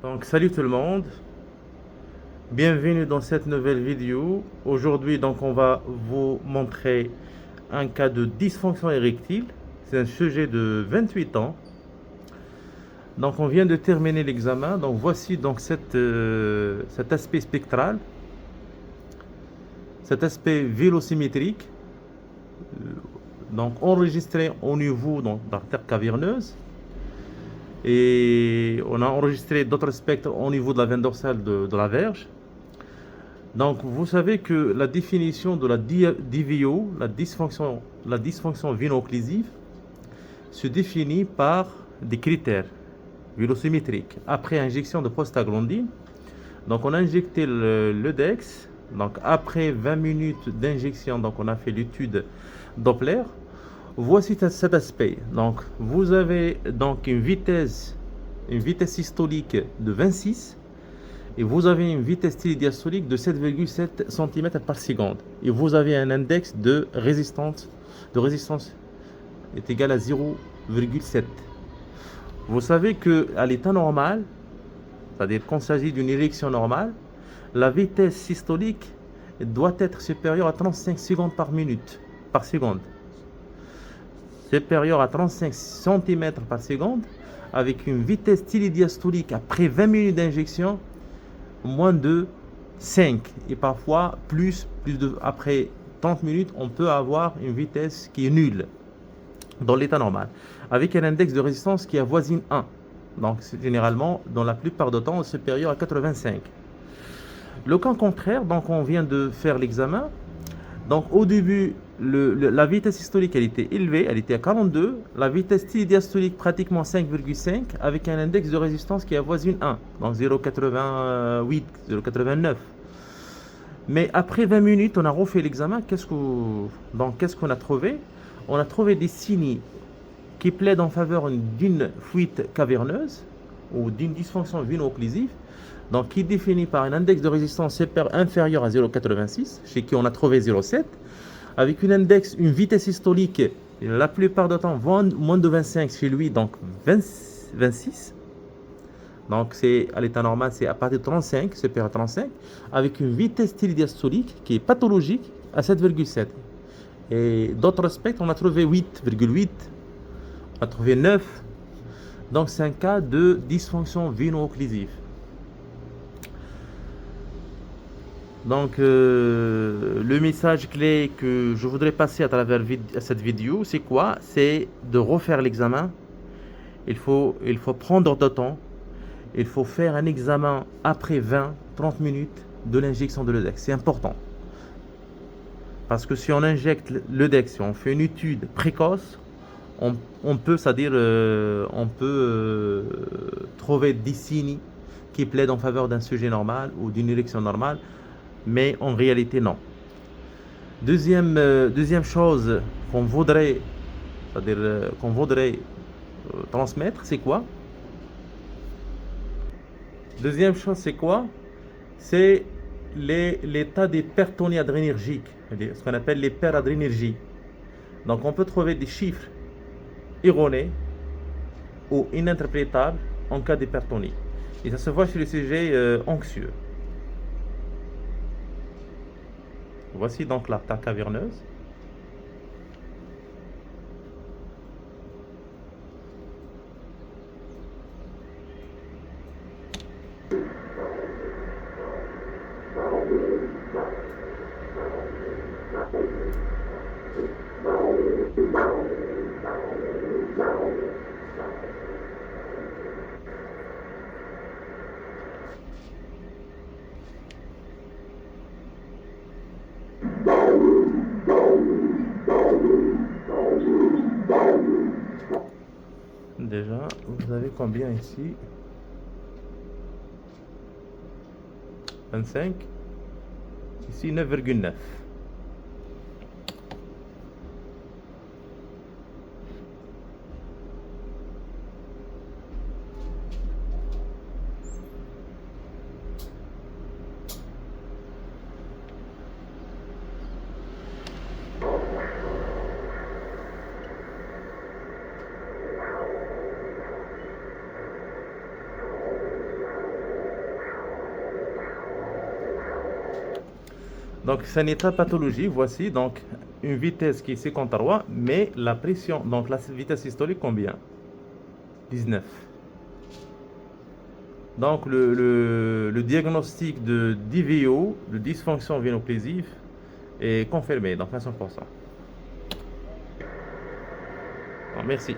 Donc salut tout le monde, bienvenue dans cette nouvelle vidéo. Aujourd'hui donc on va vous montrer un cas de dysfonction érectile. C'est un sujet de 28 ans. Donc on vient de terminer l'examen. Donc voici donc cet aspect spectral, cet aspect vélosymétrique, donc enregistré au niveau donc, d'artère caverneuse. Et on a enregistré d'autres spectres au niveau de la veine dorsale de la verge. Donc, vous savez que la définition de la DVO, la dysfonction veno-occlusive, se définit par des critères vélosymétriques. Après injection de prostaglandine, donc on a injecté le DEX, donc après 20 minutes d'injection, donc on a fait l'étude Doppler. Voici cet aspect. Donc, vous avez donc une vitesse systolique de 26 et vous avez une vitesse diastolique de 7,7 cm par seconde. Et vous avez un index de résistance est égal à 0,7. Vous savez qu'à l'état normal, c'est-à-dire quand il s'agit d'une érection normale, la vitesse systolique doit être supérieure à 35 secondes par seconde. Supérieure à 35 cm par seconde, avec une vitesse diastolique après 20 minutes d'injection moins de 5 et parfois après 30 minutes on peut avoir une vitesse qui est nulle dans l'état normal avec un index de résistance qui avoisine 1, donc c'est généralement dans la plupart du temps supérieur à 85. Le cas contraire, donc on vient de faire l'examen, donc au début la vitesse systolique elle était élevée, elle était à 42, la vitesse diastolique pratiquement 5,5 avec un index de résistance qui avoisine 1, donc 0,88, 0,89. Mais après 20 minutes, on a refait l'examen, qu'est-ce qu'on a trouvé? On a trouvé des signes qui plaident en faveur d'une fuite caverneuse ou d'une dysfonction veno-occlusive, donc qui est définie par un index de résistance inférieur à 0,86, chez qui on a trouvé 0,7, avec une vitesse systolique, la plupart du temps, moins de 25 chez lui, donc 26. Donc, à l'état normal, c'est à partir de 35, supérieur à 35, avec une vitesse diastolique qui est pathologique à 7,7. Et d'autres aspects, on a trouvé 8,8, on a trouvé 9. Donc, c'est un cas de dysfonction veno-occlusive. Donc, le message clé que je voudrais passer à travers cette vidéo, c'est quoi? C'est de refaire l'examen. Il faut prendre de temps. Il faut faire un examen après 20-30 minutes de l'injection de l'EDEX. C'est important. Parce que si on injecte l'EDEX, si on fait une étude précoce, on peut trouver des signes qui plaident en faveur d'un sujet normal ou d'une érection normale, mais en réalité non. Deuxième chose qu'on voudrait, transmettre, c'est quoi? Deuxième chose, c'est quoi? C'est l'état des hypertonies adrénergiques, ce qu'on appelle l'hyperadrénergie. Donc on peut trouver des chiffres erronés ou ininterprétables en cas d'hypertonie. Et ça se voit chez les sujets anxieux. Voici donc l'artère caverneuse. Déjà, vous avez combien ici? 25. Ici 9,9. Donc, c'est un état pathologie. Voici donc une vitesse qui est 53, mais la pression, donc la vitesse systolique, combien? 19. Donc, le diagnostic de DVO, de dysfonction véno-occlusive, est confirmé, donc à 100%. Bon, merci.